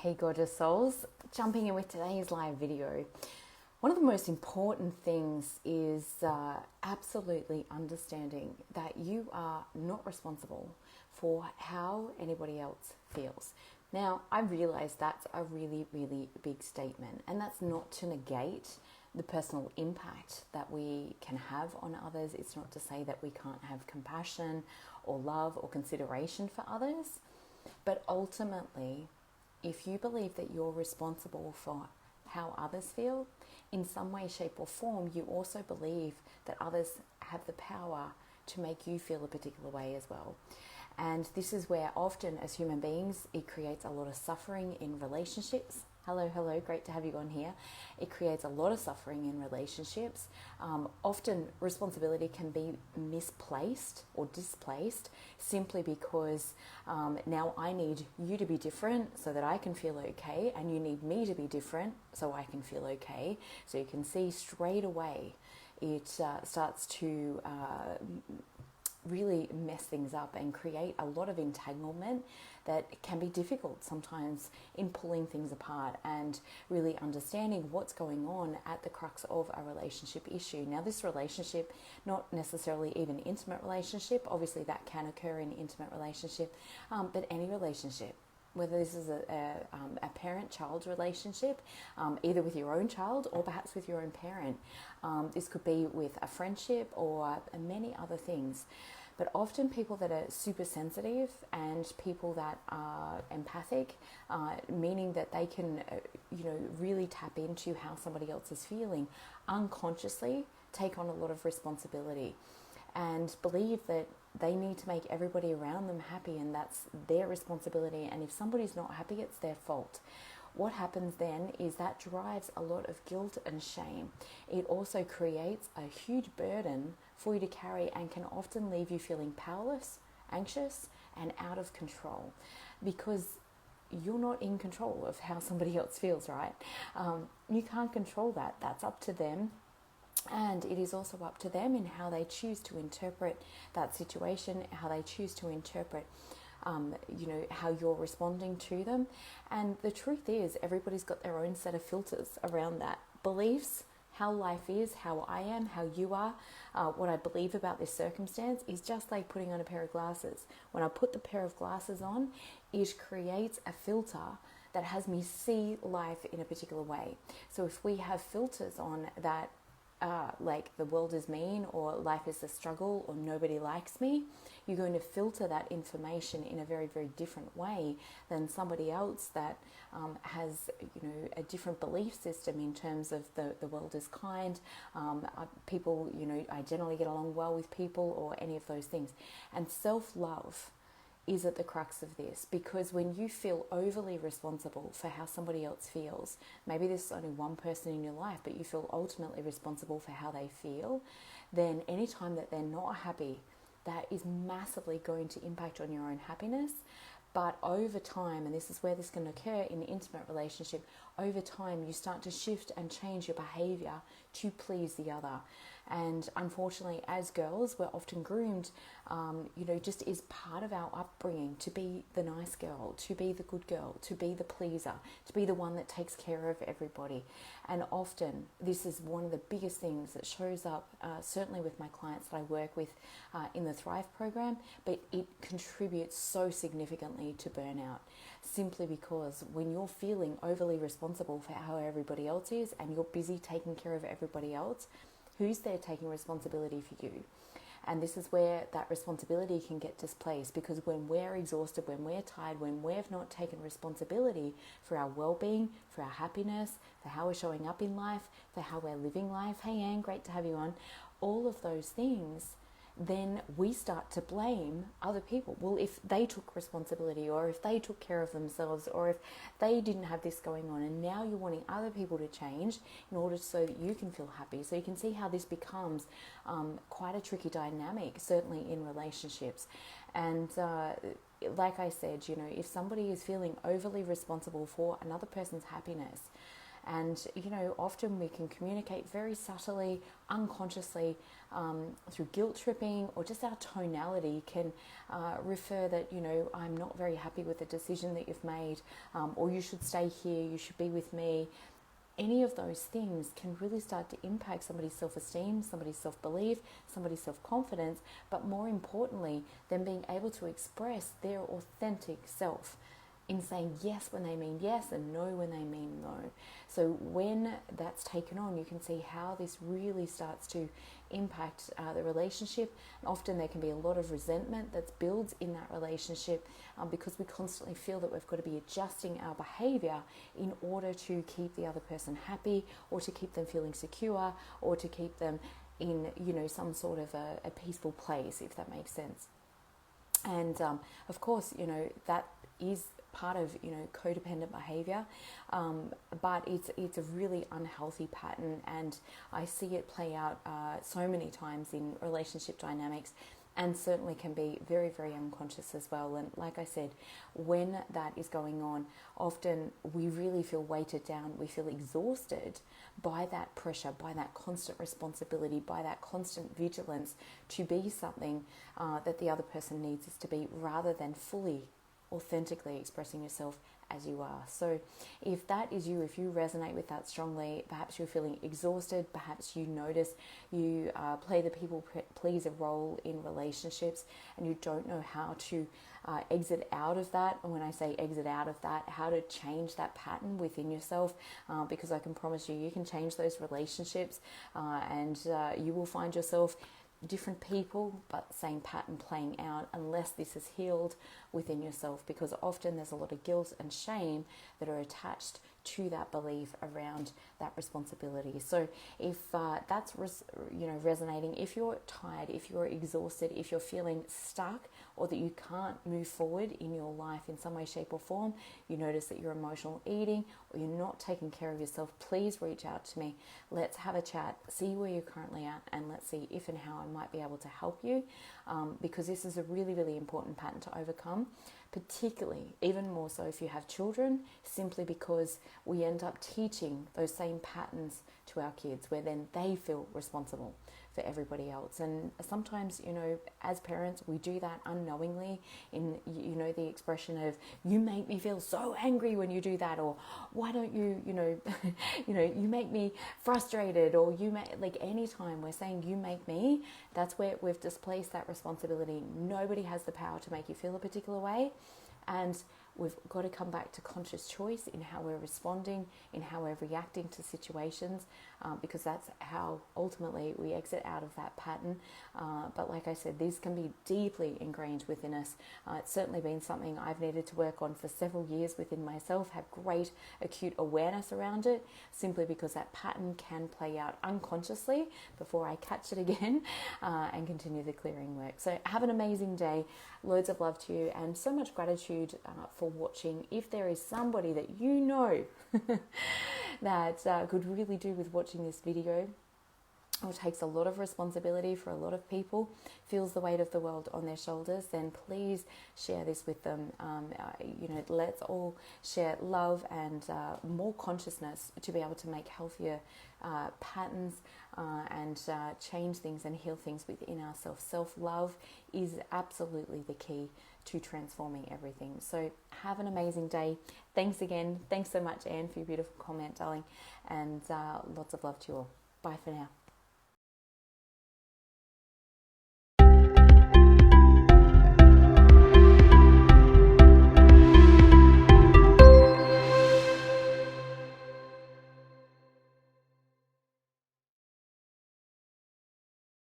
Hey gorgeous souls, jumping in with today's live video. One of the most important things is absolutely understanding that you are not responsible for how anybody else feels. Now, I realize that's a really, really big statement, and that's not to negate the personal impact that we can have on others. It's not to say that we can't have compassion or love or consideration for others, but ultimately, if you believe that you're responsible for how others feel, in some way, shape, or form, you also believe that others have the power to make you feel a particular way as well. And this is where often as human beings, it creates a lot of suffering in relationships. Hello, great to have you on here. It creates a lot of suffering in relationships. Often responsibility can be misplaced or displaced simply because now I need you to be different so that I can feel okay, and you need me to be different so I can feel okay. So you can see straight away it starts to really mess things up and create a lot of entanglement that can be difficult sometimes in pulling things apart and really understanding what's going on at the crux of a relationship issue. Now, this relationship, not necessarily even intimate relationship, obviously that can occur in intimate relationship, but any relationship, whether this is a parent-child relationship, either with your own child or perhaps with your own parent. This could be with a friendship or many other things. But often people that are super sensitive and people that are empathic, meaning that they can, really tap into how somebody else is feeling, unconsciously take on a lot of responsibility and believe that they need to make everybody around them happy, and that's their responsibility. And if somebody's not happy, it's their fault. What happens then is that drives a lot of guilt and shame. It also creates a huge burden for you to carry and can often leave you feeling powerless, anxious, and out of control because you're not in control of how somebody else feels, right? You can't control that. That's up to them. And it is also up to them in how they choose to interpret that situation, how they choose to interpret, how you're responding to them. And the truth is, everybody's got their own set of filters around that. Beliefs, how life is, how I am, how you are, what I believe about this circumstance is just like putting on a pair of glasses. When I put the pair of glasses on, it creates a filter that has me see life in a particular way. So if we have filters on that, like the world is mean or life is a struggle or nobody likes me, you're going to filter that information in a very, very different way than somebody else that has, a different belief system in terms of the world is kind, people, I generally get along well with people or any of those things. And self-love is at the crux of this, because when you feel overly responsible for how somebody else feels, maybe there's only one person in your life, but you feel ultimately responsible for how they feel, then anytime that they're not happy, that is massively going to impact on your own happiness. But over time, and this is where this can occur in an intimate relationship, over time you start to shift and change your behavior to please the other. And unfortunately, as girls, we're often groomed, just is part of our upbringing to be the nice girl, to be the good girl, to be the pleaser, to be the one that takes care of everybody. And often this is one of the biggest things that shows up, certainly with my clients that I work with in the Thrive program, but it contributes so significantly to burnout, simply because when you're feeling overly responsible for how everybody else is and you're busy taking care of everybody else, who's there taking responsibility for you? And this is where that responsibility can get displaced, because when we're exhausted, when we're tired, when we've not taken responsibility for our well-being, for our happiness, for how we're showing up in life, for how we're living life, hey Anne, great to have you on, all of those things, then we start to blame other people. Well, if they took responsibility, or if they took care of themselves, or if they didn't have this going on, and now you're wanting other people to change in order so that you can feel happy. So you can see how this becomes quite a tricky dynamic, certainly in relationships. And like I said, if somebody is feeling overly responsible for another person's happiness, And, often we can communicate very subtly, unconsciously, through guilt tripping, or just our tonality can refer that, I'm not very happy with the decision that you've made, or you should stay here, you should be with me. Any of those things can really start to impact somebody's self-esteem, somebody's self-belief, somebody's self-confidence, but more importantly, them being able to express their authentic self in saying yes when they mean yes and no when they mean no. So when that's taken on, you can see how this really starts to impact the relationship. And often there can be a lot of resentment that builds in that relationship because we constantly feel that we've got to be adjusting our behavior in order to keep the other person happy, or to keep them feeling secure, or to keep them in, some sort of a peaceful place, if that makes sense. And of course, that is part of codependent behavior, but it's a really unhealthy pattern, and I see it play out so many times in relationship dynamics, and certainly can be very, very unconscious as well. And like I said, when that is going on, often we really feel weighted down, we feel exhausted by that pressure, by that constant responsibility, by that constant vigilance to be something that the other person needs us to be, rather than fully authentically expressing yourself as you are. So if that is you, if you resonate with that strongly, perhaps you're feeling exhausted, perhaps you notice you play the people pleaser role in relationships, and you don't know how to exit out of that. And when I say exit out of that, how to change that pattern within yourself, because I can promise you, you can change those relationships, and you will find yourself different people, but same pattern playing out, unless this is healed within yourself, because often there's a lot of guilt and shame that are attached to that belief around that responsibility. So if that's resonating, if you're tired, if you're exhausted, if you're feeling stuck, or that you can't move forward in your life in some way, shape or form, you notice that you're emotional eating, or you're not taking care of yourself, please reach out to me. Let's have a chat, see where you're currently at, and let's see if and how I might be able to help you, because this is a really, really important pattern to overcome, particularly, even more so if you have children, simply because we end up teaching those same patterns to our kids, where then they feel responsible for everybody else. And sometimes, as parents, we do that unknowingly, in, the expression of, you make me feel so angry when you do that, or why don't you, you make me frustrated, or anytime we're saying you make me, that's where we've displaced that responsibility. Nobody has the power to make you feel a particular way. And we've got to come back to conscious choice in how we're responding, in how we're reacting to situations, because that's how ultimately we exit out of that pattern. But like I said, these can be deeply ingrained within us. It's certainly been something I've needed to work on for several years within myself, have great acute awareness around it, simply because that pattern can play out unconsciously before I catch it again, and continue the clearing work. So have an amazing day. Loads of love to you, and so much gratitude for watching. If there is somebody that that could really do with watching this video, or takes a lot of responsibility for a lot of people, feels the weight of the world on their shoulders, then please share this with them. Let's all share love and more consciousness to be able to make healthier patterns and change things and heal things within ourselves. Self-love is absolutely the key to transforming everything. So have an amazing day. Thanks again. Thanks so much, Anne, for your beautiful comment, darling. And lots of love to you all. Bye for now.